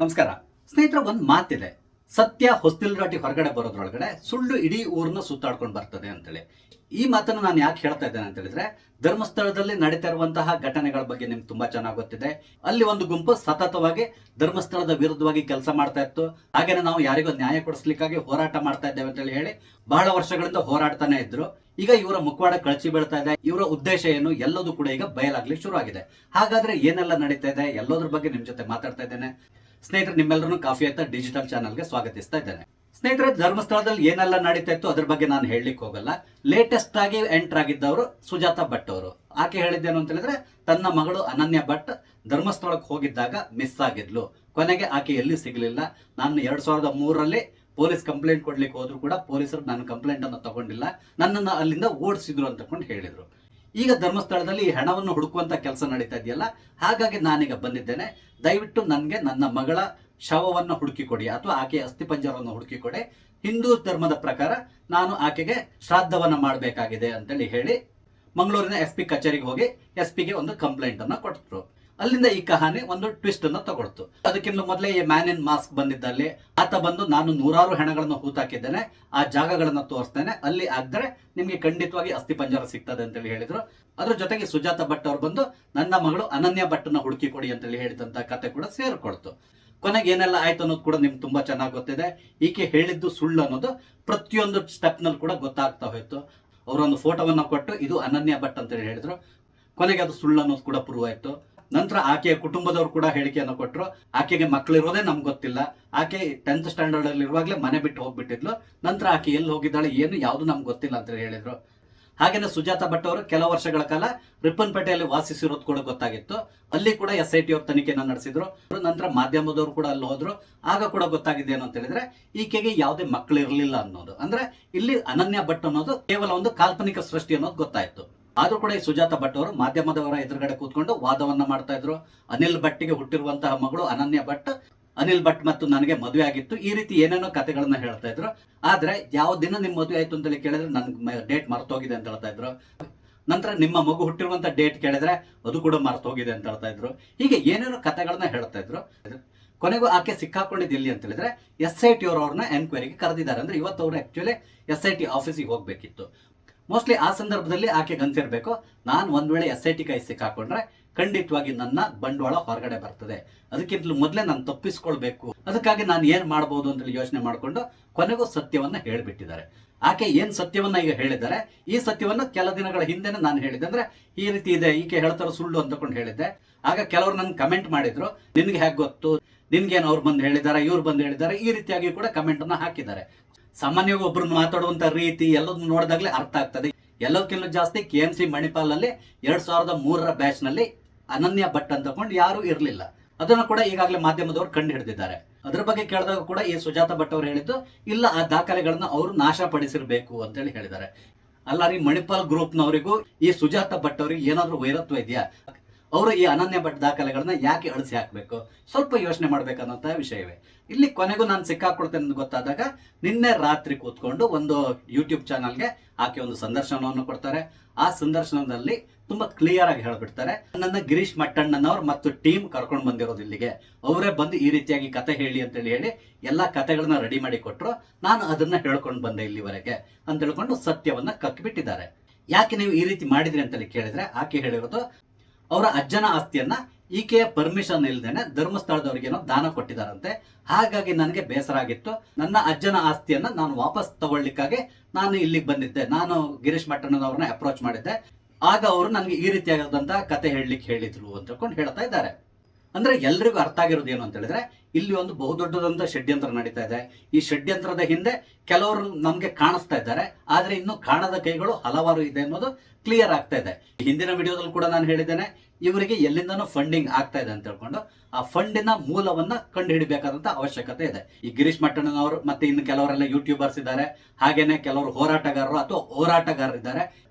ನಮಸ್ಕಾರ ಸ್ನೇಹಿತರ, ಒಂದು ಮಾತಿದೆ, ಸತ್ಯ ಹೊಸ್ತಿಲ್ರಾಟಿ ಹೊರಗಡೆ ಬರೋದ್ರೊಳಗಡೆ ಸುಳ್ಳು ಇಡೀ ಊರನ್ನ ಸುತ್ತಾಡ್ಕೊಂಡು ಬರ್ತದೆ ಅಂತೇಳಿ. ಈ ಮಾತನ್ನು ನಾನು ಯಾಕೆ ಹೇಳ್ತಾ ಇದ್ದೇನೆ ಅಂತ ಹೇಳಿದ್ರೆ, ಧರ್ಮಸ್ಥಳದಲ್ಲಿ ನಡೀತಾ ಇರುವಂತಹ ಘಟನೆಗಳ ಬಗ್ಗೆ ನಿಮ್ಗೆ ತುಂಬಾ ಚೆನ್ನಾಗಿ ಗೊತ್ತಿದೆ. ಅಲ್ಲಿ ಒಂದು ಗುಂಪು ಸತತವಾಗಿ ಧರ್ಮಸ್ಥಳದ ವಿರುದ್ಧವಾಗಿ ಕೆಲಸ ಮಾಡ್ತಾ ಇತ್ತು. ಹಾಗೇನೆ ನಾವು ಯಾರಿಗೂ ನ್ಯಾಯ ಕೊಡಿಸ್ಲಿಕ್ಕಾಗಿ ಹೋರಾಟ ಮಾಡ್ತಾ ಇದ್ದೇವೆ ಅಂತ ಹೇಳಿ ಬಹಳ ವರ್ಷಗಳಿಂದ ಹೋರಾಡ್ತಾನೆ ಇದ್ರು. ಈಗ ಇವರ ಮುಖವಾಡ ಕಳಚಿ ಬೀಳ್ತಾ ಇದೆ. ಇವರ ಉದ್ದೇಶ ಏನು ಎಲ್ಲದೂ ಕೂಡ ಈಗ ಬಯಲಾಗ್ಲಿಕ್ಕೆ ಶುರು ಆಗಿದೆ. ಹಾಗಾದ್ರೆ ಏನೆಲ್ಲ ನಡೀತಾ ಇದೆ ಎಲ್ಲೋದ್ರ ಬಗ್ಗೆ ನಿಮ್ ಜೊತೆ ಮಾತಾಡ್ತಾ ಇದ್ದೇನೆ. ಸ್ನೇಹಿತರೆ, ನಿಮ್ಮೆಲ್ಲರೂ ಕಾಫಿ ಆಯ್ತಾ ಡಿಜಿಟಲ್ ಚಾನಲ್ಗೆ ಸ್ವಾಗತಿಸ್ತಾ ಇದ್ದೇನೆ. ಸ್ನೇಹಿತರೆ, ಧರ್ಮಸ್ಥಳದಲ್ಲಿ ಏನೆಲ್ಲ ನಡೀತಾ ಇತ್ತು ಅದ್ರ ಬಗ್ಗೆ ನಾನು ಹೇಳಲಿಕ್ಕೆ ಹೋಗಲ್ಲ. ಲೇಟೆಸ್ಟ್ ಆಗಿ ಎಂಟರ್ ಆಗಿದ್ದವರು ಸುಜಾತಾ ಭಟ್ ಅವರು. ಆಕೆ ಹೇಳಿದ್ದೇನು ಅಂತ ಹೇಳಿದ್ರೆ, ತನ್ನ ಮಗಳು ಅನನ್ಯ ಭಟ್ ಧರ್ಮಸ್ಥಳಕ್ಕೆ ಹೋಗಿದ್ದಾಗ ಮಿಸ್ ಆಗಿದ್ಲು. ಕೊನೆಗೆ ಆಕೆ ಎಲ್ಲಿ ಸಿಗಲಿಲ್ಲ. ನಾನು 2003ರಲ್ಲಿ ಪೊಲೀಸ್ ಕಂಪ್ಲೇಂಟ್ ಕೊಡ್ಲಿಕ್ಕೆ ಹೋದ್ರು ಕೂಡ ಪೊಲೀಸರು ನನ್ನ ಕಂಪ್ಲೇಂಟ್ ಅನ್ನು ತಗೊಂಡಿಲ್ಲ, ನನ್ನನ್ನು ಅಲ್ಲಿಂದ ಓಡಿಸಿದ್ರು ಅಂತಕೊಂಡು ಹೇಳಿದ್ರು. ಈಗ ಧರ್ಮಸ್ಥಳದಲ್ಲಿ ಈ ಹಣವನ್ನು ಹುಡುಕುವಂತ ಕೆಲಸ ನಡೀತಾ ಇದೆಯಲ್ಲ, ಹಾಗಾಗಿ ನಾನೀಗ ಬಂದಿದ್ದೇನೆ. ದಯವಿಟ್ಟು ನನಗೆ ನನ್ನ ಮಗಳ ಶವವನ್ನು ಹುಡುಕಿ ಕೊಡಿ ಅಥವಾ ಆಕೆಯ ಅಸ್ಥಿಪಂಜರವನ್ನು ಹುಡುಕಿ ಕೊಡಿ. ಹಿಂದೂ ಧರ್ಮದ ಪ್ರಕಾರ ನಾನು ಆಕೆಗೆ ಶ್ರಾದ್ದವನ್ನ ಮಾಡಬೇಕಾಗಿದೆ ಅಂತೇಳಿ ಹೇಳಿ ಮಂಗಳೂರಿನ SP ಕಚೇರಿಗೆ ಹೋಗಿ SP ಗೆ ಒಂದು ಕಂಪ್ಲೇಂಟ್ ಅನ್ನ ಕೊಟ್ಟರು. ಅಲ್ಲಿಂದ ಈ ಕಹಾನಿ ಒಂದು ಟ್ವಿಸ್ಟ್ ಅನ್ನ ತಗೊಳ್ತು. ಅದಕ್ಕಿಂತ ಮೊದಲೇ ಈ ಮ್ಯಾನ್ ಇನ್ ಮಾಸ್ಕ್ ಬಂದಿದ್ದಲ್ಲಿ ಆತ ಬಂದು, ನಾನು 100 ಹೆಣಗಳನ್ನು ಹೂತಾಕಿದ್ದೇನೆ, ಆ ಜಾಗಗಳನ್ನ ತೋರಿಸ್ತೇನೆ, ಅಲ್ಲಿ ಆಗಿದ್ರೆ ನಿಮ್ಗೆ ಖಂಡಿತವಾಗಿ ಅಸ್ಥಿಪಂಜರ ಸಿಗ್ತದೆ ಅಂತೇಳಿ ಹೇಳಿದ್ರು. ಅದ್ರ ಜೊತೆಗೆ ಸುಜಾತಾ ಭಟ್ ಅವ್ರು ಬಂದು, ನನ್ನ ಮಗಳು ಅನನ್ಯ ಭಟ್ನ ಹುಡುಕಿ ಕೊಡಿ ಅಂತೇಳಿ ಹೇಳಿದಂತ ಕತೆ ಕೂಡ ಸೇರ್ಕೊಳ್ತು. ಕೊನೆಗೆ ಏನೆಲ್ಲ ಆಯ್ತು ಅನ್ನೋದು ಕೂಡ ನಿಮ್ಗೆ ತುಂಬಾ ಚೆನ್ನಾಗಿ ಗೊತ್ತಿದೆ. ಈಕೆ ಹೇಳಿದ್ದು ಸುಳ್ಳು ಅನ್ನೋದು ಪ್ರತಿಯೊಂದು ಸ್ಟೆಪ್ ನಲ್ಲಿ ಕೂಡ ಗೊತ್ತಾಗ್ತಾ ಹೋಯ್ತು. ಅವರೊಂದು ಫೋಟೋವನ್ನ ಕೊಟ್ಟು ಇದು ಅನನ್ಯ ಭಟ್ ಅಂತೇಳಿ ಹೇಳಿದ್ರು. ಕೊನೆಗೆ ಅದು ಸುಳ್ಳು ಅನ್ನೋದು ಕೂಡ ಪ್ರೂವ್ ಆಯ್ತು. ನಂತರ ಆಕೆಯ ಕುಟುಂಬದವರು ಕೂಡ ಹೇಳಿಕೆಯನ್ನು ಕೊಟ್ಟರು. ಆಕೆಗೆ ಮಕ್ಕಳಿರೋದೇ ನಮ್ಗೆ ಗೊತ್ತಿಲ್ಲ, ಆಕೆ 10th ಸ್ಟ್ಯಾಂಡರ್ಡ್ ಅಲ್ಲಿ ಇರುವಾಗಲೇ ಮನೆ ಬಿಟ್ಟು ಹೋಗ್ಬಿಟ್ಟಿದ್ಲು, ನಂತರ ಆಕೆ ಎಲ್ಲಿ ಹೋಗಿದ್ದಾಳೆ ಏನು ಯಾವುದು ನಮ್ಗೆ ಗೊತ್ತಿಲ್ಲ ಅಂತ ಹೇಳಿದ್ರು. ಹಾಗೇನೆ ಸುಜಾತಾ ಭಟ್ ಅವರು ಕೆಲ ವರ್ಷಗಳ ಕಾಲ ರಿಪ್ಪನ್ಪೇಟೆಯಲ್ಲಿ ವಾಸಿಸಿರೋದು ಕೂಡ ಗೊತ್ತಾಗಿತ್ತು. ಅಲ್ಲಿ ಕೂಡ SIT ಅವ್ರ ತನಿಖೆಯನ್ನು ನಡೆಸಿದ್ರು. ನಂತರ ಮಾಧ್ಯಮದವರು ಕೂಡ ಅಲ್ಲಿ ಹೋದ್ರು. ಆಗ ಕೂಡ ಗೊತ್ತಾಗಿದೆ ಏನು ಅಂತ ಹೇಳಿದ್ರೆ, ಈಕೆಗೆ ಯಾವುದೇ ಮಕ್ಕಳು ಇರಲಿಲ್ಲ ಅನ್ನೋದು. ಅಂದ್ರೆ ಇಲ್ಲಿ ಅನನ್ಯ ಭಟ್ ಅನ್ನೋದು ಕೇವಲ ಒಂದು ಕಾಲ್ಪನಿಕ ಸೃಷ್ಟಿ ಅನ್ನೋದು ಗೊತ್ತಾಯ್ತು. ಆದ್ರೂ ಕೂಡ ಈ ಸುಜಾತಾ ಭಟ್ ಅವರು ಮಾಧ್ಯಮದವರ ಎದುರುಗಡೆ ಕೂತ್ಕೊಂಡು ವಾದವನ್ನ ಮಾಡ್ತಾ ಇದ್ರು. ಅನಿಲ್ ಭಟ್ಗೆ ಹುಟ್ಟಿರುವಂತಹ ಮಗಳು ಅನನ್ಯ ಭಟ್, ಅನಿಲ್ ಭಟ್ ಮತ್ತು ನನಗೆ ಮದುವೆ ಆಗಿತ್ತು, ಈ ರೀತಿ ಏನೇನೋ ಕಥೆಗಳನ್ನ ಹೇಳ್ತಾ ಇದ್ರು. ಆದ್ರೆ ಯಾವ ದಿನ ನಿಮ್ ಮದುವೆ ಆಯ್ತು ಅಂತ ಕೇಳಿದ್ರೆ ನನ್ಗೆ ಡೇಟ್ ಮರ್ತೋಗಿದೆ ಅಂತ ಹೇಳ್ತಾ ಇದ್ರು. ನಂತರ ನಿಮ್ಮ ಮಗು ಹುಟ್ಟಿರುವಂತ ಡೇಟ್ ಕೇಳಿದ್ರೆ ಅದು ಕೂಡ ಮರ್ತೋಗಿದೆ ಅಂತ ಹೇಳ್ತಾ ಇದ್ರು. ಹೀಗೆ ಏನೇನೋ ಕಥೆಗಳನ್ನ ಹೇಳ್ತಾ ಇದ್ರು. ಕೊನೆಗೂ ಆಕೆ ಸಿಕ್ಕಾಕೊಂಡಿದ್ದು ಎಲ್ಲಿ ಅಂತ ಹೇಳಿದ್ರೆ, SIT ಅವ್ರನ್ನ ಎನ್ಕ್ವೈರಿಗೆ ಕರೆದಿದ್ದಾರೆ. ಅಂದ್ರೆ ಇವತ್ತು ಅವರು ಆಕ್ಚುಲಿ SIT ಆಫೀಸಿಗೆ ಹೋಗ್ಬೇಕಿತ್ತು. ಮೋಸ್ಟ್ಲಿ ಆ ಸಂದರ್ಭದಲ್ಲಿ ಆಕೆ ಅನ್ಸಿರ್ಬೇಕು, ನಾನು ಒಂದ್ ವೇಳೆ SIT ಕೈ ಸಿಕ್ಕಾಕೊಂಡ್ರೆ ಖಂಡಿತವಾಗಿ ನನ್ನ ಬಂಡವಾಳ ಹೊರಗಡೆ ಬರ್ತದೆ, ಅದಕ್ಕಿಂತಲೂ ಮೊದಲೇ ನಾನು ತಪ್ಪಿಸ್ಕೊಳ್ಬೇಕು, ಅದಕ್ಕಾಗಿ ನಾನು ಏನ್ ಮಾಡಬಹುದು ಅಂತ ಯೋಚನೆ ಮಾಡಿಕೊಂಡು ಕೊನೆಗೂ ಸತ್ಯವನ್ನ ಹೇಳ್ಬಿಟ್ಟಿದ್ದಾರೆ. ಆಕೆ ಏನ್ ಸತ್ಯವನ್ನ ಈಗ ಹೇಳಿದ್ದಾರೆ, ಈ ಸತ್ಯವನ್ನ ಕೆಲ ದಿನಗಳ ಹಿಂದೆನೆ ನಾನು ಹೇಳಿದ್ದೆ. ಅಂದ್ರೆ ಈ ರೀತಿ ಇದೆ, ಈಕೆ ಹೇಳ್ತಾರ ಸುಳ್ಳು ಅಂತಕೊಂಡು ಹೇಳಿದ್ದೆ. ಆಗ ಕೆಲವರು ನನ್ಗೆ ಕಮೆಂಟ್ ಮಾಡಿದ್ರು, ನಿನ್ಗೆ ಹೇಗೆ ಗೊತ್ತು, ನಿನ್ಗೇನು ಅವ್ರು ಬಂದು ಹೇಳಿದ್ದಾರೆ, ಇವ್ರು ಬಂದು ಹೇಳಿದ್ದಾರೆ, ಈ ರೀತಿಯಾಗಿ ಕೂಡ ಕಮೆಂಟ್ ಅನ್ನ ಹಾಕಿದ್ದಾರೆ. ಸಾಮಾನ್ಯವಾಗಿ ಒಬ್ರು ಮಾತಾಡುವಂತ ರೀತಿ ಎಲ್ಲದನ್ನು ನೋಡಿದಾಗಲೇ ಅರ್ಥ ಆಗ್ತದೆ. ಎಲ್ಲದಕ್ಕಿಂತ ಜಾಸ್ತಿ KMC ಮಣಿಪಾಲ್ ಅಲ್ಲಿ 2003ರ ಬ್ಯಾಚ್ ನಲ್ಲಿ ಅನನ್ಯ ಭಟ್ ಅಂತಕೊಂಡು ಯಾರು ಇರಲಿಲ್ಲ. ಅದನ್ನು ಕೂಡ ಈಗಾಗಲೇ ಮಾಧ್ಯಮದವರು ಕಂಡು ಹಿಡಿದಿದ್ದಾರೆ. ಅದ್ರ ಬಗ್ಗೆ ಕೇಳಿದಾಗ ಕೂಡ ಈ ಸುಜಾತಾ ಭಟ್ ಅವರು ಹೇಳಿದ್ದು, ಇಲ್ಲ ಆ ದಾಖಲೆಗಳನ್ನ ಅವರು ನಾಶಪಡಿಸಿರ್ಬೇಕು ಅಂತೇಳಿ ಹೇಳಿದ್ದಾರೆ. ಅಲ್ಲ ರೀ, ಮಣಿಪಾಲ್ ಗ್ರೂಪ್ನವರಿಗೂ ಈ ಸುಜಾತಾ ಭಟ್ ಅವರಿಗೆ ಏನಾದ್ರೂ ವೈರತ್ವ ಇದೆಯಾ? ಅವರು ಈ ಅನನ್ಯ ಭಟ್ ದಾಖಲೆಗಳನ್ನ ಯಾಕೆ ಅಳಿಸಿ ಹಾಕಬೇಕು? ಸ್ವಲ್ಪ ಯೋಚನೆ ಮಾಡ್ಬೇಕನ್ನೋಂತಹ ವಿಷಯವೇ. ಇಲ್ಲಿ ಕೊನೆಗೂ ನಾನು ಸಿಕ್ಕಾಕೊಳ್ತೇನೆ ಅಂತ ಗೊತ್ತಾದಾಗ ನಿನ್ನೆ ರಾತ್ರಿ ಕೂತ್ಕೊಂಡು ಒಂದು ಯೂಟ್ಯೂಬ್ ಚಾನಲ್ಗೆ ಆಕೆ ಒಂದು ಸಂದರ್ಶನವನ್ನು ಕೊಡ್ತಾರೆ. ಆ ಸಂದರ್ಶನದಲ್ಲಿ ತುಂಬಾ ಕ್ಲಿಯರ್ ಆಗಿ ಹೇಳ್ಬಿಡ್ತಾರೆ, ನನ್ನ ಗಿರೀಶ್ ಮಟ್ಟಣ್ಣನವ್ರು ಮತ್ತು ಟೀಮ್ ಕರ್ಕೊಂಡು ಬಂದಿರೋದು ಇಲ್ಲಿಗೆ, ಅವರೇ ಬಂದು ಈ ರೀತಿಯಾಗಿ ಕತೆ ಹೇಳಿ ಅಂತೇಳಿ ಹೇಳಿ ಎಲ್ಲಾ ಕತೆಗಳನ್ನ ರೆಡಿ ಮಾಡಿ ಕೊಟ್ರು, ನಾನು ಅದನ್ನ ಹೇಳ್ಕೊಂಡು ಬಂದೆ ಇಲ್ಲಿವರೆಗೆ ಅಂತ ಹೇಳ್ಕೊಂಡು ಸತ್ಯವನ್ನ ಕಕ್ಬಿಟ್ಟಿದ್ದಾರೆ. ಯಾಕೆ ನೀವು ಈ ರೀತಿ ಮಾಡಿದ್ರಿ ಅಂತೇಳಿ ಕೇಳಿದ್ರೆ, ಆಕೆ ಹೇಳಿರೋದು ಅವರ ಅಜ್ಜನ ಆಸ್ತಿಯನ್ನ ಈಕೆಯ ಪರ್ಮಿಷನ್ ಇಲ್ದೇನೆ ಧರ್ಮಸ್ಥಳದವರಿಗೇನೋ ದಾನ ಕೊಟ್ಟಿದ್ದಾರಂತೆ. ಹಾಗಾಗಿ ನನಗೆ ಬೇಸರ ಆಗಿತ್ತು, ನನ್ನ ಅಜ್ಜನ ಆಸ್ತಿಯನ್ನ ನಾನು ವಾಪಸ್ ತಗೊಳ್ಳಿಕ್ಕಾಗಿ ನಾನು ಇಲ್ಲಿಗೆ ಬಂದಿದ್ದೆ. ನಾನು ಗಿರೀಶ್ ಮಟ್ಟಣ್ಣನವ್ರನ್ನ ಅಪ್ರೋಚ್ ಮಾಡಿದ್ದೆ, ಆಗ ಅವರು ನನಗೆ ಈ ರೀತಿಯಾದಂತಹ ಕತೆ ಹೇಳಲಿಕ್ಕೆ ಹೇಳಿದ್ರು ಅಂತ ಹೇಳ್ತಾ ಇದ್ದಾರೆ. ಅಂದ್ರೆ ಎಲ್ರಿಗೂ ಅರ್ಥ ಆಗಿರೋದು ಏನು ಅಂತ ಹೇಳಿದ್ರೆ, ಇಲ್ಲಿ ಒಂದು ಬಹುದೊಡ್ಡದಂತ ಷಡ್ಯಂತ್ರ ನಡೀತಾ ಇದೆ. ಈ ಷಡ್ಯಂತ್ರದ ಹಿಂದೆ ಕೆಲವರು ನಮ್ಗೆ ಕಾಣಿಸ್ತಾ ಇದ್ದಾರೆ, ಆದ್ರೆ ಇನ್ನು ಕಾಣದ ಕೈಗಳು ಹಲವಾರು ಇದೆ ಅನ್ನೋದು ಕ್ಲಿಯರ್ ಆಗ್ತಾ ಇದೆ. ಹಿಂದಿನ ವಿಡಿಯೋದಲ್ಲಿ ಕೂಡ ನಾನು ಹೇಳಿದ್ದೇನೆ, ಇವರಿಗೆ ಎಲ್ಲಿಂದನೂ ಫಂಡಿಂಗ್ ಆಗ್ತಾ ಇದೆ ಅಂತ ಹೇಳ್ಕೊಂಡು ಆ ಫಂಡಿನ ಮೂಲವನ್ನ ಕಂಡು ಹಿಡಿಬೇಕಾದಂತ ಅವಶ್ಯಕತೆ ಇದೆ. ಈ ಗಿರೀಶ್ ಮಟ್ಟಣ್ಣನವರು ಮತ್ತೆ ಇನ್ನು ಕೆಲವರೆಲ್ಲ ಯೂಟ್ಯೂಬರ್ಸ್ ಇದ್ದಾರೆ, ಹಾಗೇನೆ ಕೆಲವರು ಹೋರಾಟಗಾರರು ಅಥವಾ ಹೋರಾಟಗಾರರಿದ್ದಾರೆ.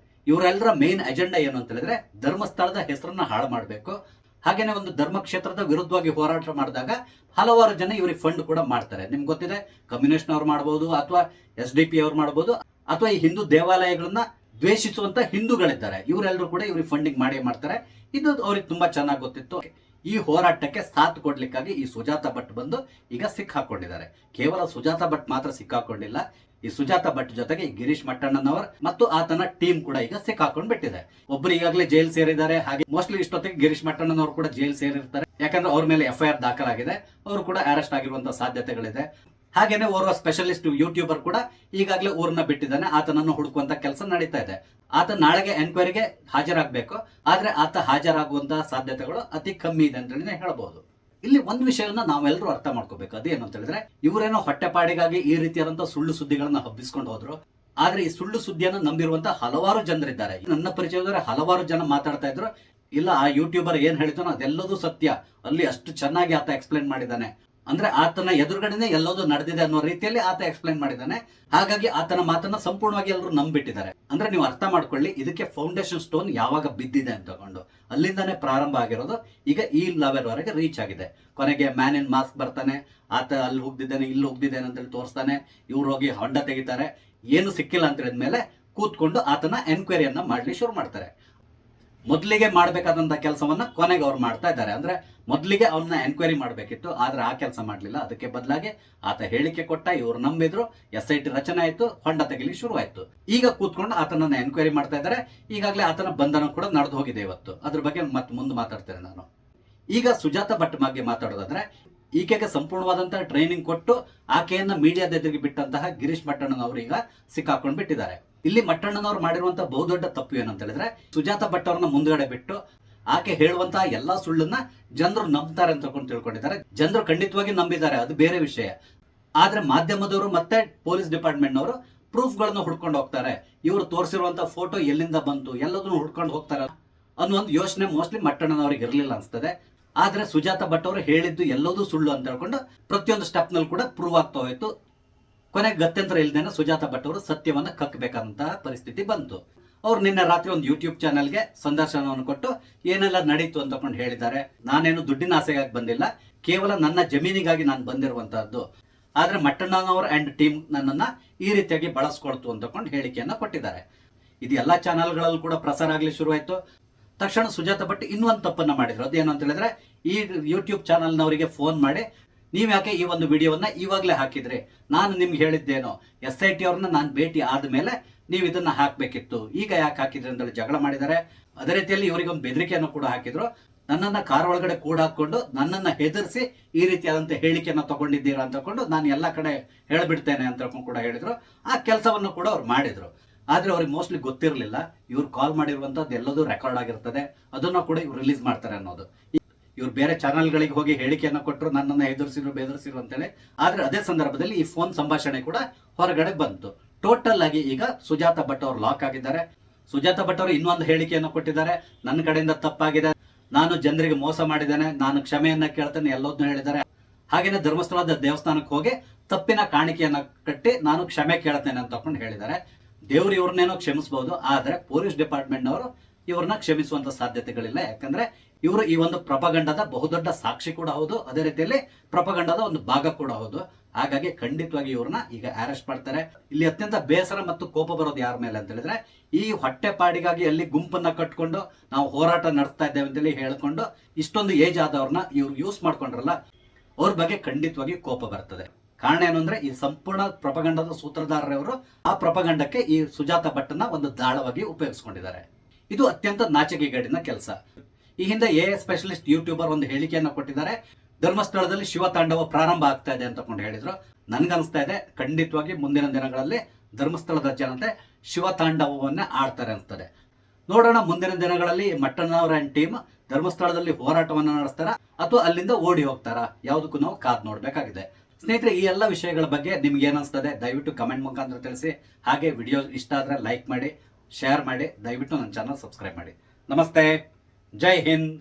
ಇವರೆಲ್ಲರ ಮೇನ್ ಅಜೆಂಡಾ ಏನು ಅಂತ ಹೇಳಿದ್ರೆ, ಧರ್ಮಸ್ಥಳದ ಹೆಸರನ್ನ ಹಾಳು ಮಾಡಬೇಕು. ಹಾಗೇನೆ ಒಂದು ಧರ್ಮಕ್ಷೇತ್ರದ ವಿರುದ್ಧವಾಗಿ ಹೋರಾಟ ಮಾಡಿದಾಗ ಹಲವಾರು ಜನ ಇವರಿಗೆ ಫಂಡ್ ಕೂಡ ಮಾಡ್ತಾರೆ. ನಿಮ್ಗೆ ಗೊತ್ತಿದೆ, ಕಮ್ಯುನಿಸ್ಟ್ನವ್ರು ಮಾಡಬಹುದು ಅಥವಾ SDP ಅವ್ರು ಮಾಡಬಹುದು, ಅಥವಾ ಈ ಹಿಂದೂ ದೇವಾಲಯಗಳನ್ನ ದ್ವೇಷಿಸುವಂತ ಹಿಂದೂಗಳಿದ್ದಾರೆ, ಇವರೆಲ್ಲರೂ ಕೂಡ ಇವ್ರಿಗೆ ಫಂಡಿಂಗ್ ಮಾಡೇ ಮಾಡ್ತಾರೆ. ಇದು ಅವ್ರಿಗೆ ತುಂಬಾ ಚೆನ್ನಾಗಿ ಗೊತ್ತಿತ್ತು. ಈ ಹೋರಾಟಕ್ಕೆ ಸಾಥ್ ಕೊಡ್ಲಿಕ್ಕಾಗಿ ಈ ಸುಜಾತ ಭಟ್ ಬಂದು ಈಗ ಸಿಕ್ಕಾಕೊಂಡಿದ್ದಾರೆ. ಕೇವಲ ಸುಜಾತ ಭಟ್ ಮಾತ್ರ ಸಿಕ್ಕಾಕೊಂಡಿಲ್ಲ, ಈ ಸುಜಾತ ಭಟ್ ಜೊತೆಗೆ ಈ ಗಿರೀಶ್ ಮಟ್ಟಣ್ಣನವರ್ ಮತ್ತು ಆತನ ಟೀಮ್ ಕೂಡ ಈಗ ಸಿಕ್ಕಾಕೊಂಡ್ ಬಿಟ್ಟಿದೆ. ಒಬ್ರು ಈಗಾಗಲೇ ಜೈಲ್ ಸೇರಿದ್ದಾರೆ. ಹಾಗೆ ಮೋಸ್ಟ್ಲಿ ಇಷ್ಟೊತ್ತಿಗೆ ಗಿರೀಶ್ ಮಟ್ಟಣ್ಣನವರು ಕೂಡ ಜೈಲ್ ಸೇರಿರ್ತಾರೆ. ಯಾಕಂದ್ರೆ ಅವ್ರ ಮೇಲೆ FIR ದಾಖಲಾಗಿದೆ, ಅವರು ಕೂಡ ಅರೆಸ್ಟ್ ಆಗಿರುವಂತಹ ಸಾಧ್ಯತೆಗಳಿದೆ. ಹಾಗೇನೆ ಓರ್ವ ಸ್ಪೆಷಲಿಸ್ಟ್ ಯೂಟ್ಯೂಬರ್ ಕೂಡ ಈಗಾಗಲೇ ಊರನ್ನ ಬಿಟ್ಟಿದ್ದಾನೆ. ಆತನನ್ನು ಹುಡುಕುವಂತ ಕೆಲಸ ನಡೀತಾ ಇದೆ. ಆತ ನಾಳೆಗೆ ಎನ್ಕ್ವೈರಿಗೆ ಹಾಜರಾಗಬೇಕು, ಆದ್ರೆ ಆತ ಹಾಜರಾಗುವಂತಹ ಸಾಧ್ಯತೆಗಳು ಅತಿ ಕಮ್ಮಿ ಇದೆ ಅಂತ ಹೇಳಬಹುದು. ಇಲ್ಲಿ ಒಂದು ವಿಷಯವನ್ನ ನಾವೆಲ್ಲರೂ ಅರ್ಥ ಮಾಡ್ಕೋಬೇಕು. ಅದೇನು ಅಂತ ಹೇಳಿದ್ರೆ, ಇವರೇನೋ ಹೊಟ್ಟೆಪಾಡಿಗಾಗಿ ಈ ರೀತಿಯಾದಂತಹ ಸುಳ್ಳು ಸುದ್ದಿಗಳನ್ನ ಹಬ್ಬಿಸ್ಕೊಂಡು ಹೋದ್ರು. ಆದ್ರೆ ಈ ಸುಳ್ಳು ಸುದ್ದಿಯನ್ನು ನಂಬಿರುವಂತಹ ಹಲವಾರು ಜನರಿದ್ದಾರೆ. ನನ್ನ ಪರಿಚಯದವರೇ ಹಲವಾರು ಜನ ಮಾತಾಡ್ತಾ ಇದ್ರು, ಇಲ್ಲ ಆ ಯೂಟ್ಯೂಬರ್ ಏನ್ ಹೇಳಿದನೋ ಅದೆಲ್ಲದೂ ಸತ್ಯ, ಅಲ್ಲಿ ಅಷ್ಟು ಚೆನ್ನಾಗಿ ಆತ ಎಕ್ಸ್ಪ್ಲೈನ್ ಮಾಡಿದ್ದಾನೆ, ಅಂದ್ರೆ ಆತನ ಎದುರುಗಡೆನೆ ಎಲ್ಲದೂ ನಡೆದಿದೆ ಅನ್ನೋ ರೀತಿಯಲ್ಲಿ ಆತ ಎಕ್ಸ್ಪ್ಲೈನ್ ಮಾಡಿದ್ದಾನೆ. ಹಾಗಾಗಿ ಆತನ ಮಾತನ್ನ ಸಂಪೂರ್ಣವಾಗಿ ಎಲ್ಲರೂ ನಂಬಿಟ್ಟಿದ್ದಾರೆ. ಅಂದ್ರೆ ನೀವು ಅರ್ಥ ಮಾಡ್ಕೊಳ್ಳಿ, ಇದಕ್ಕೆ ಫೌಂಡೇಶನ್ ಸ್ಟೋನ್ ಯಾವಾಗ ಬಿದ್ದಿದೆ ಅಂತ ತಗೊಂಡು ಅಲ್ಲಿಂದಾನೇ ಪ್ರಾರಂಭ ಆಗಿರೋದು. ಈಗ ಈ ಲೆವೆಲ್ ವರೆಗೆ ರೀಚ್ ಆಗಿದೆ. ಕೊನೆಗೆ ಮ್ಯಾನ್ ಇನ್ ಮಾಸ್ಕ್ ಬರ್ತಾನೆ, ಆತ ಅಲ್ಲಿ ಹೋಗ್ದಿದ್ದಾನೆ ಇಲ್ಲಿ ಹೋಗ್ದಿದ್ದಾನೆ ಅಂತೇಳಿ ತೋರಿಸ್ತಾನೆ. ಇವ್ರು ಹೋಗಿ ಹೊಂಡ ತೆಗಿತಾರೆ. ಏನು ಸಿಕ್ಕಿಲ್ಲ ಅಂತ ಹೇಳಿದ್ಮೇಲೆ ಕೂತ್ಕೊಂಡು ಆತನ ಎನ್ಕ್ವೈರಿಯನ್ನ ಮಾಡ್ಲಿ ಶುರು ಮಾಡ್ತಾರೆ. ಮೊದಲಿಗೆ ಮಾಡಬೇಕಾದಂತ ಕೆಲಸವನ್ನ ಕೊನೆಗೆ ಅವ್ರು ಮಾಡ್ತಾ ಇದ್ದಾರೆ. ಅಂದ್ರೆ ಮೊದಲಿಗೆ ಅವನ್ನ ಎನ್ಕ್ವೈರಿ ಮಾಡಬೇಕಿತ್ತು, ಆದ್ರೆ ಆ ಕೆಲಸ ಮಾಡಲಿಲ್ಲ. ಅದಕ್ಕೆ ಬದಲಾಗಿ ಆತ ಹೇಳಿಕೆ ಕೊಟ್ಟ, ಇವ್ರು ನಂಬಿದ್ರು, SIT ರಚನೆ ಆಯ್ತು, ಹೊಂಡ ತೆಗಿಲಿ ಶುರುವಾಯ್ತು. ಈಗ ಕೂತ್ಕೊಂಡು ಆತನನ್ನ ಎನ್ಕ್ವೈರಿ ಮಾಡ್ತಾ ಇದ್ದಾರೆ. ಈಗಾಗಲೇ ಆತನ ಬಂಧನ ಕೂಡ ನಡೆದು ಹೋಗಿದೆ ಇವತ್ತು. ಅದ್ರ ಬಗ್ಗೆ ಮತ್ತೆ ಮುಂದೆ ಮಾತಾಡ್ತೇನೆ ನಾನು. ಈಗ ಸುಜಾತ ಭಟ್ ಬಗ್ಗೆ ಮಾತಾಡೋದಾದ್ರೆ, ಈಕೆಗೆ ಸಂಪೂರ್ಣವಾದಂತಹ ಟ್ರೈನಿಂಗ್ ಕೊಟ್ಟು ಆಕೆಯನ್ನ ಮೀಡಿಯಾದ ಎದುರಿಗೆ ಬಿಟ್ಟಂತಹ ಗಿರೀಶ್ ಮಟ್ಟಣ್ಣನವರು ಈಗ ಸಿಕ್ಕಾಕೊಂಡ್ ಬಿಟ್ಟಿದ್ದಾರೆ. ಇಲ್ಲಿ ಮಟ್ಟಣ್ಣನವರು ಮಾಡಿರುವಂತಹ ಬಹುದೊಡ್ಡ ತಪ್ಪು ಏನಂತ ಹೇಳಿದ್ರೆ, ಸುಜಾತ ಭಟ್ ಅವ್ರನ್ನ ಮುಂದ್ಗಡೆ ಬಿಟ್ಟು ಆಕೆ ಹೇಳುವಂತಹ ಎಲ್ಲಾ ಸುಳ್ಳನ್ನ ಜನರು ನಂಬ್ತಾರೆ ಅಂತ ತಿಳ್ಕೊಂಡಿದ್ದಾರೆ. ಜನರು ಖಂಡಿತವಾಗಿ ನಂಬಿದ್ದಾರೆ, ಅದು ಬೇರೆ ವಿಷಯ. ಆದ್ರೆ ಮಾಧ್ಯಮದವರು ಮತ್ತೆ ಪೊಲೀಸ್ ಡಿಪಾರ್ಟ್ಮೆಂಟ್ ನವರು ಪ್ರೂಫ್ ಗಳನ್ನ ಹುಡ್ಕೊಂಡು ಹೋಗ್ತಾರೆ. ಇವರು ತೋರಿಸಿರುವಂತಹ ಫೋಟೋ ಎಲ್ಲಿಂದ ಬಂತು ಎಲ್ಲದನ್ನು ಹುಡ್ಕೊಂಡು ಹೋಗ್ತಾರೆ ಅನ್ನೋ ಒಂದು ಯೋಚನೆ ಮೋಸ್ಟ್ಲಿ ಮಟ್ಟಣ್ಣನವರಿಗೆ ಇರಲಿಲ್ಲ ಅನ್ಸ್ತದೆ. ಆದ್ರೆ ಸುಜಾತ ಭಟ್ ಅವರು ಹೇಳಿದ್ದು ಎಲ್ಲದೂ ಸುಳ್ಳು ಅಂತ ಹೇಳ್ಕೊಂಡು ಪ್ರತಿಯೊಂದು ಸ್ಟೆಪ್ ನಲ್ಲಿ ಕೂಡ ಪ್ರೂವ್ ಆಗ್ತಾ ಹೋಯ್ತು. ಕೊನೆಗೆ ಗತ್ಯಂತರ ಇಲ್ದೇನೆ ಸುಜಾತ ಭಟ್ ಅವರು ಸತ್ಯವನ್ನ ಕಕ್ಕಬೇಕಂತಹ ಪರಿಸ್ಥಿತಿ ಬಂತು. ಅವ್ರು ನಿನ್ನೆ ರಾತ್ರಿ ಒಂದು ಯೂಟ್ಯೂಬ್ ಚಾನೆಲ್ಗೆ ಸಂದರ್ಶನವನ್ನು ಕೊಟ್ಟು ಏನೆಲ್ಲ ನಡೀತು ಅಂತ ಹೇಳಿದ್ದಾರೆ. ನಾನೇನು ದುಡ್ಡಿನ ಆಸೆಗಾಗಿ ಬಂದಿಲ್ಲ, ಕೇವಲ ನನ್ನ ಜಮೀನಿಗಾಗಿ ನಾನು ಬಂದಿರುವಂತಹದ್ದು. ಆದ್ರೆ ಮಟ್ಟಣ್ಣನವರ್ ಅಂಡ್ ಟೀಮ್ ನನ್ನನ್ನ ಈ ರೀತಿಯಾಗಿ ಬಳಸ್ಕೊಳ್ತು ಅಂತ ಹೇಳಿಕೆಯನ್ನ ಕೊಟ್ಟಿದ್ದಾರೆ. ಇದು ಎಲ್ಲಾ ಚಾನೆಲ್ಗಳಲ್ಲೂ ಕೂಡ ಪ್ರಸಾರ ಆಗ್ಲಿ ಶುರುವಾಯ್ತು. ತಕ್ಷಣ ಸುಜಾತ ಭಟ್ ಇನ್ನೂ ಒಂದು ತಪ್ಪನ್ನ ಮಾಡಿದ್ರು. ಅದೇನು ಅಂತ ಹೇಳಿದ್ರೆ, ಈ ಯೂಟ್ಯೂಬ್ ಚಾನಲ್ನವರಿಗೆ ಫೋನ್ ಮಾಡಿ, ನೀವ್ ಯಾಕೆ ಈ ಒಂದು ವಿಡಿಯೋವನ್ನ ಇವಾಗಲೇ ಹಾಕಿದ್ರಿ? ನಾನು ನಿಮ್ಗೆ ಹೇಳಿದ್ದೇನೋ SIT ಅವ್ರನ್ನ ನಾನು ಭೇಟಿ ಆದ್ಮೇಲೆ ನೀವು ಇದನ್ನ ಹಾಕ್ಬೇಕಿತ್ತು, ಈಗ ಯಾಕೆ ಹಾಕಿದ್ರಿ ಅಂತ ಜಗಳ ಮಾಡಿದ್ದಾರೆ. ಅದೇ ರೀತಿಯಲ್ಲಿ ಇವರಿಗೆ ಒಂದು ಬೆದರಿಕೆಯನ್ನು ಕೂಡ ಹಾಕಿದ್ರು. ನನ್ನನ್ನ ಕಾರ್ ಒಳಗಡೆ ಕೂಡ ಹಾಕೊಂಡು ನನ್ನನ್ನ ಹೆದರಿಸಿ ಈ ರೀತಿಯಾದಂತ ಹೇಳಿಕೆಯನ್ನ ತಗೊಂಡಿದ್ದೀರಾ ಅಂತ ನಾನು ಎಲ್ಲಾ ಕಡೆ ಹೇಳ್ಬಿಡ್ತೇನೆ ಅಂತ ಕೂಡ ಹೇಳಿದ್ರು. ಆ ಕೆಲಸವನ್ನು ಕೂಡ ಅವ್ರು ಮಾಡಿದ್ರು. ಆದ್ರೆ ಅವ್ರಿಗೆ ಮೋಸ್ಟ್ಲಿ ಗೊತ್ತಿರಲಿಲ್ಲ, ಇವ್ರು ಕಾಲ್ ಮಾಡಿರುವಂತದ್ದು ಎಲ್ಲದೂ ರೆಕಾರ್ಡ್ ಆಗಿರ್ತದೆ, ಅದನ್ನ ಕೂಡ ಇವ್ರು ರಿಲೀಸ್ ಮಾಡ್ತಾರೆ ಅನ್ನೋದು. ಇವ್ರು ಬೇರೆ ಚಾನೆಲ್ಗಳಿಗೆ ಹೋಗಿ ಹೇಳಿಕೆಯನ್ನ ಕೊಟ್ಟರು, ನನ್ನನ್ನ ಎದುರಿಸಿರು ಬೆದರಿಸಿರು ಅಂತೇಳಿ. ಆದ್ರೆ ಅದೇ ಸಂದರ್ಭದಲ್ಲಿ ಈ ಫೋನ್ ಸಂಭಾಷಣೆ ಕೂಡ ಹೊರಗಡೆ ಬಂತು. ಟೋಟಲ್ ಆಗಿ ಈಗ ಸುಜಾತ ಭಟ್ ಅವರು ಲಾಕ್ ಆಗಿದ್ದಾರೆ. ಸುಜಾತ ಭಟ್ ಅವರು ಇನ್ನೊಂದು ಹೇಳಿಕೆಯನ್ನು ಕೊಟ್ಟಿದ್ದಾರೆ, ನನ್ನ ಕಡೆಯಿಂದ ತಪ್ಪಾಗಿದೆ, ನಾನು ಜನರಿಗೆ ಮೋಸ ಮಾಡಿದ್ದೇನೆ, ನಾನು ಕ್ಷಮೆಯನ್ನ ಕೇಳ್ತೇನೆ ಎಲ್ಲದನ್ನು ಹೇಳಿದ್ದಾರೆ. ಹಾಗೇನೆ ಧರ್ಮಸ್ಥಳದ ದೇವಸ್ಥಾನಕ್ಕೆ ಹೋಗಿ ತಪ್ಪಿನ ಕಾಣಿಕೆಯನ್ನ ಕಟ್ಟಿ ನಾನು ಕ್ಷಮೆ ಕೇಳ್ತೇನೆ ಅಂತ ಹೇಳಿದ್ದಾರೆ. ದೇವ್ರು ಇವ್ರನ್ನೇನೋ ಕ್ಷಮಿಸಬಹುದು, ಆದ್ರೆ ಪೊಲೀಸ್ ಡಿಪಾರ್ಟ್ಮೆಂಟ್ ನವರು ಇವ್ರನ್ನ ಕ್ಷಮಿಸುವಂತ ಸಾಧ್ಯತೆಗಳಿಲ್ಲ. ಯಾಕಂದ್ರೆ ಇವರು ಈ ಒಂದು ಪ್ರಪಗಂಡದ ಬಹುದೊಡ್ಡ ಸಾಕ್ಷಿ ಕೂಡ ಹೌದು, ಅದೇ ರೀತಿಯಲ್ಲಿ ಪ್ರಪಗಂಡದ ಒಂದು ಭಾಗ ಕೂಡ ಹೌದು. ಹಾಗಾಗಿ ಖಂಡಿತವಾಗಿ ಇವ್ರನ್ನ ಈಗ ಅರೆಸ್ಟ್ ಮಾಡ್ತಾರೆ. ಇಲ್ಲಿ ಅತ್ಯಂತ ಬೇಸರ ಮತ್ತು ಕೋಪ ಬರೋದು ಯಾರ ಮೇಲೆ ಅಂತ ಹೇಳಿದ್ರೆ, ಈ ಹೊಟ್ಟೆಪಾಡಿಗಾಗಿ ಅಲ್ಲಿ ಗುಂಪನ್ನ ಕಟ್ಕೊಂಡು ನಾವು ಹೋರಾಟ ನಡೆಸ್ತಾ ಇದ್ದೇವೆ ಅಂತೇಳಿ ಹೇಳ್ಕೊಂಡು ಇಷ್ಟೊಂದು ಏಜ್ ಆದವ್ರನ್ನ ಇವ್ರು ಯೂಸ್ ಮಾಡ್ಕೊಂಡ್ರಲ್ಲ, ಅವ್ರ ಬಗ್ಗೆ ಖಂಡಿತವಾಗಿ ಕೋಪ ಬರ್ತದೆ. ಕಾರಣ ಏನು ಅಂದ್ರೆ, ಈ ಸಂಪೂರ್ಣ ಪ್ರಪಗಂಡದ ಸೂತ್ರಧಾರರವರು ಆ ಪ್ರಪಗಂಡಕ್ಕೆ ಈ ಸುಜಾತ ಭಟ್ನ ಒಂದು ದಾಳವಾಗಿ ಉಪಯೋಗಿಸ್ಕೊಂಡಿದ್ದಾರೆ. ಇದು ಅತ್ಯಂತ ನಾಚಿಕೆಗೇಡಿನ ಕೆಲಸ. ಈ ಹಿಂದೆ ಸ್ಪೆಷಲಿಸ್ಟ್ ಯೂಟ್ಯೂಬರ್ ಒಂದು ಹೇಳಿಕೆಯನ್ನು ಕೊಟ್ಟಿದ್ದಾರೆ, ಧರ್ಮಸ್ಥಳದಲ್ಲಿ ಶಿವ ತಾಂಡವ ಪ್ರಾರಂಭ ಆಗ್ತಾ ಇದೆ ಅಂತ ಹೇಳಿದ್ರು. ನನ್ಗನ್ಸ್ತಾ ಇದೆ ಖಂಡಿತವಾಗಿ ಮುಂದಿನ ದಿನಗಳಲ್ಲಿ ಧರ್ಮಸ್ಥಳದ ಜನತೆ ಶಿವ ತಾಂಡವವನ್ನ ಆಡ್ತಾರೆ ಅನ್ಸ್ತದೆ. ನೋಡೋಣ ಮುಂದಿನ ದಿನಗಳಲ್ಲಿ ಮಟ್ಟಣ್ಣನವರ ಟೀಮ್ ಧರ್ಮಸ್ಥಳದಲ್ಲಿ ಹೋರಾಟವನ್ನ ನಡೆಸ್ತಾರ ಅಥವಾ ಅಲ್ಲಿಂದ ಓಡಿ ಹೋಗ್ತಾರ, ಯಾವುದಕ್ಕೂ ನಾವು ಕಾದ್ ನೋಡ್ಬೇಕಾಗಿದೆ. ಸ್ನೇಹಿತರೆ, ಈ ಎಲ್ಲ ವಿಷಯಗಳ ಬಗ್ಗೆ ನಿಮ್ಗೆ ಏನಿಸ್ತದೆ ದಯವಿಟ್ಟು ಕಮೆಂಟ್ ಮುಖಾಂತರ ತಿಳಿಸಿ. ಹಾಗೆ ವಿಡಿಯೋ ಇಷ್ಟ ಆದ್ರೆ ಲೈಕ್ ಮಾಡಿ, ಶೇರ್ ಮಾಡಿ, ದಯವಿಟ್ಟು ನನ್ನ ಚಾನಲ್ ಸಬ್ಸ್ಕ್ರೈಬ್ ಮಾಡಿ. ನಮಸ್ತೆ, ಜೈ ಹಿಂದ್.